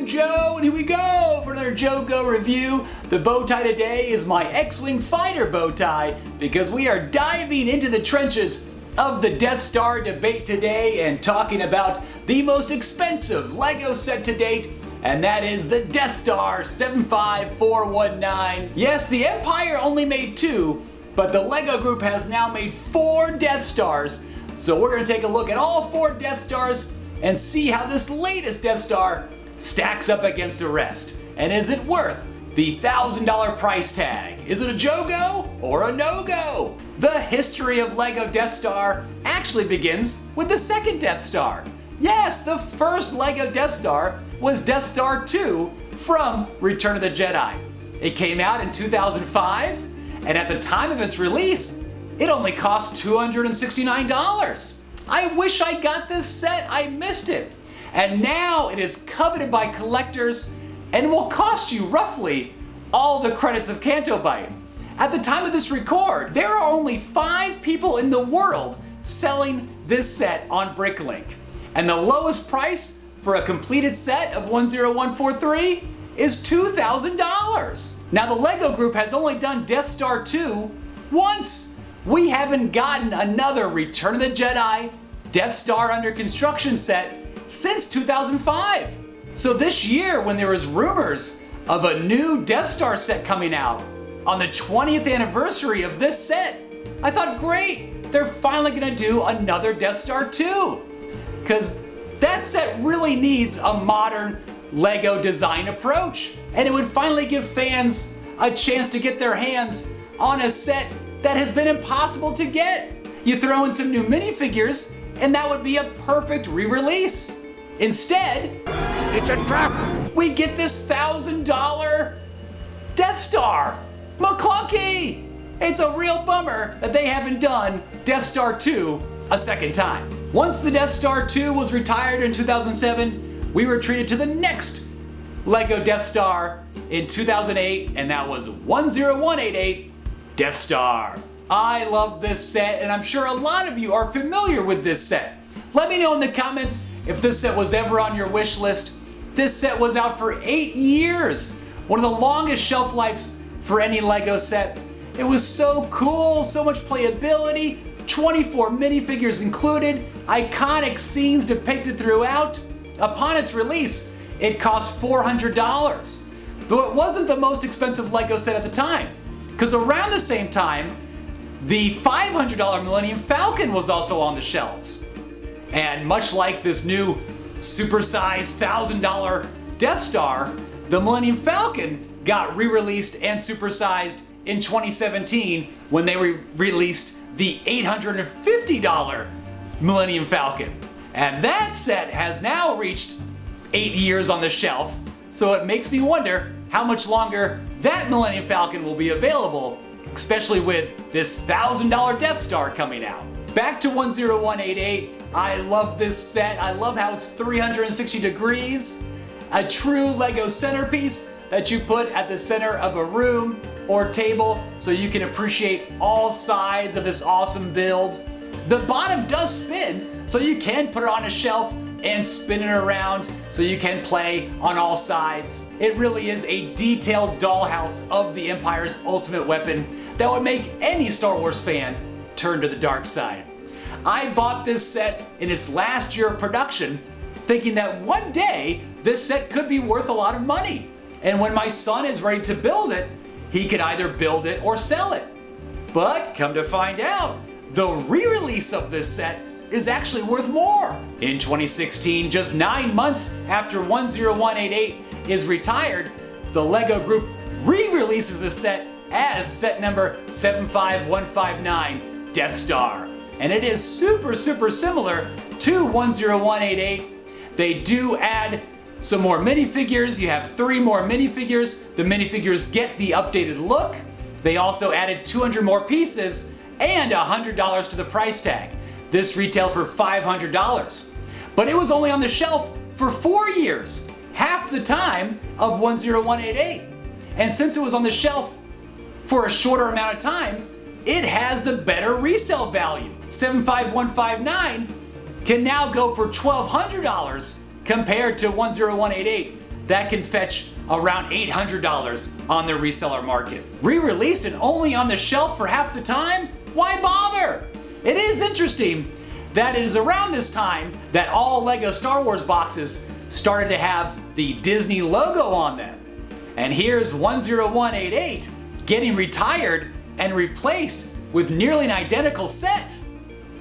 I'm Joe, and here we go for another JoeGo review. The bow tie today is my X-Wing fighter bow tie because we are diving into the trenches of the Death Star debate today and talking about the most expensive LEGO set to date, and that is the Death Star 75419. Yes, the Empire only made 2, but the LEGO group has now made 4 Death Stars. So we're going to take a look at all 4 Death Stars and see how this latest Death Star stacks up against the rest. And is it worth the $1,000 price tag? Is it a JoeGo or a no-go? The history of LEGO Death Star actually begins with the second Death Star. Yes, the first LEGO Death Star was Death Star 2 from Return of the Jedi. It came out in 2005, and at the time of its release, it only cost $269. I wish I got this set, I missed it. And now it is coveted by collectors and will cost you roughly all the credits of Canto Bight. At the time of this record, there are only 5 people in the world selling this set on Bricklink. And the lowest price for a completed set of 10143 is $2,000. Now the LEGO group has only done Death Star 2 once. We haven't gotten another Return of the Jedi Death Star under construction set since 2005. So this year, when there was rumors of a new Death Star set coming out on the 20th anniversary of this set, I thought, great, they're finally gonna do another Death Star 2. Because that set really needs a modern LEGO design approach. And it would finally give fans a chance to get their hands on a set that has been impossible to get. You throw in some new minifigures, and that would be a perfect re-release. Instead, it's a trap! We get this $1,000 Death Star. McClunky! It's a real bummer that they haven't done Death Star 2 a second time. Once the Death Star 2 was retired in 2007, we were treated to the next LEGO Death Star in 2008, and that was 10188 Death Star. I love this set, and I'm sure a lot of you are familiar with this set. Let me know in the comments if this set was ever on your wish list. This set was out for 8 years, one of the longest shelf lives for any LEGO set. It was so cool, so much playability, 24 minifigures included, iconic scenes depicted throughout. Upon its release, it cost $400, though it wasn't the most expensive LEGO set at the time, because around the same time, the $500 Millennium Falcon was also on the shelves. And much like this new supersized $1,000 Death Star, the Millennium Falcon got re-released and supersized in 2017 when they released the $850 Millennium Falcon. And that set has now reached 8 years on the shelf, so it makes me wonder how much longer that Millennium Falcon will be available, especially with this $1,000 Death Star coming out. Back to 10188, I love this set. I love how it's 360 degrees, a true LEGO centerpiece that you put at the center of a room or table so you can appreciate all sides of this awesome build. The bottom does spin, so you can put it on a shelf and spin it around so you can play on all sides. It really is a detailed dollhouse of the Empire's ultimate weapon that would make any Star Wars fan turn to the dark side. I bought this set in its last year of production, thinking that one day this set could be worth a lot of money. And when my son is ready to build it, he could either build it or sell it. But come to find out, the re-release of this set is actually worth more. In 2016, just 9 months after 10188 is retired, the LEGO group re-releases the set as set number 75159 Death Star. And it is super similar to 10188. They do add some more minifigures. You have 3 more minifigures. The minifigures get the updated look. They also added 200 more pieces and $100 to the price tag. This retailed for $500, but it was only on the shelf for 4 years, half the time of 10188. And since it was on the shelf for a shorter amount of time, it has the better resale value. 75159 can now go for $1,200 compared to 10188 that can fetch around $800 on the reseller market. Re-released and only on the shelf for half the time? Why bother? It is interesting that it is around this time that all LEGO Star Wars boxes started to have the Disney logo on them. And here's 10188 getting retired and replaced with nearly an identical set.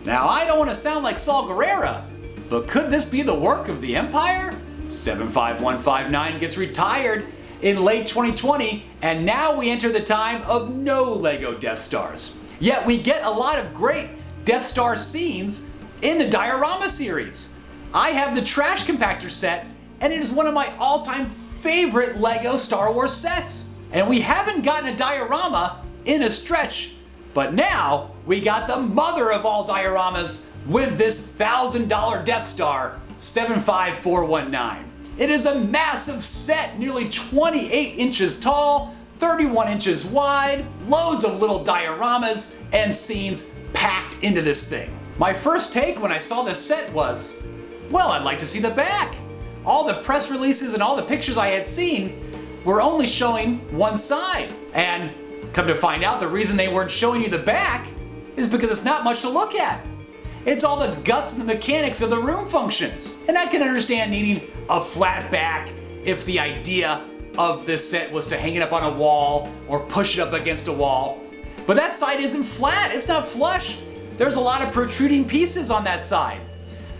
Now, I don't want to sound like Saul Guerrera, but could this be the work of the Empire? 75159 gets retired in late 2020, and now we enter the time of no LEGO Death Stars. Yet we get a lot of great Death Star scenes in the diorama series. I have the trash compactor set, and it is one of my all-time favorite LEGO Star Wars sets. And we haven't gotten a diorama in a stretch, but now we got the mother of all dioramas with this $1,000 Death Star 75419. It is a massive set, nearly 28 inches tall, 31 inches wide, loads of little dioramas and scenes packed into this thing. My first take when I saw this set was, well, I'd like to see the back. All the press releases and all the pictures I had seen were only showing one side. And come to find out, the reason they weren't showing you the back is because it's not much to look at. It's all the guts and the mechanics of the room functions. And I can understand needing a flat back if the idea of this set was to hang it up on a wall or push it up against a wall. But that side isn't flat, it's not flush. There's a lot of protruding pieces on that side.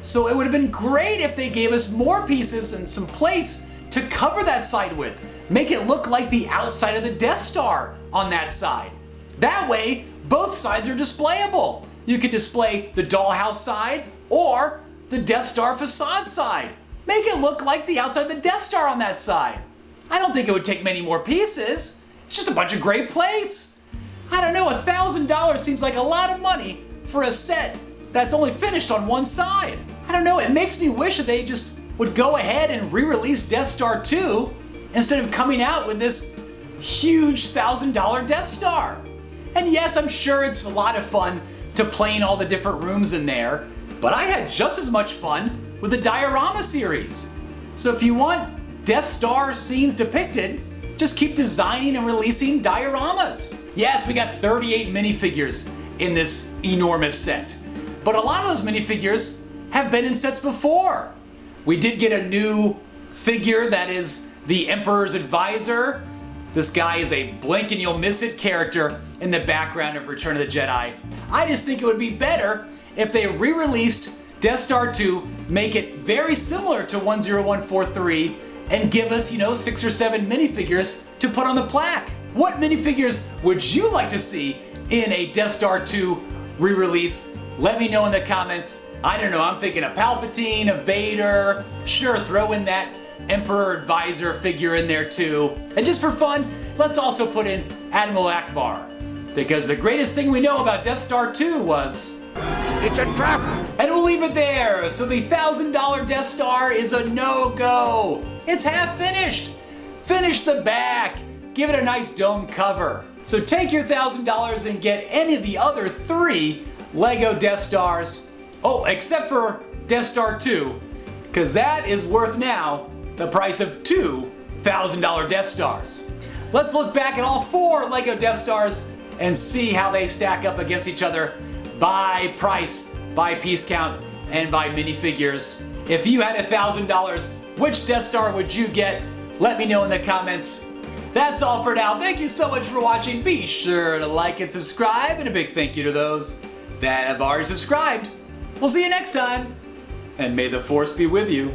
So it would have been great if they gave us more pieces and some plates to cover that side with. Make it look like the outside of the Death Star on that side. That way, both sides are displayable. You could display the dollhouse side or the Death Star facade side. Make it look like the outside of the Death Star on that side. I don't think it would take many more pieces. It's just a bunch of great plates. I don't know, $1,000 seems like a lot of money for a set that's only finished on one side. I don't know, it makes me wish that they just would go ahead and re-release Death Star 2 instead of coming out with this huge $1,000 Death Star. And yes, I'm sure it's a lot of fun to play in all the different rooms in there, but I had just as much fun with the diorama series. So if you want Death Star scenes depicted, just keep designing and releasing dioramas. Yes, we got 38 minifigures in this enormous set, but a lot of those minifigures have been in sets before. We did get a new figure that is the Emperor's advisor. This guy is a blink and you'll miss it character in the background of Return of the Jedi. I just think it would be better if they re-released Death Star 2, make it very similar to 10143, and give us, 6 or 7 minifigures to put on the plaque. What minifigures would you like to see in a Death Star 2 re-release? Let me know in the comments. I don't know, I'm thinking a Palpatine, a Vader. Sure, throw in that Emperor Advisor figure in there too. And just for fun, let's also put in Admiral Akbar. Because the greatest thing we know about Death Star 2 was... it's a trap! And we'll leave it there. So the $1,000 Death Star is a no-go. It's half finished. Finish the back. Give it a nice dome cover. So take your $1,000 and get any of the other 3 LEGO Death Stars. Oh, except for Death Star 2, because that is worth now the price of 2 $1,000 Death Stars. Let's look back at all 4 LEGO Death Stars and see how they stack up against each other by price, by piece count, and by minifigures. If you had $1,000, which Death Star would you get? Let me know in the comments. That's all for now. Thank you so much for watching. Be sure to like and subscribe, and a big thank you to those that have already subscribed. We'll see you next time, and may the Force be with you.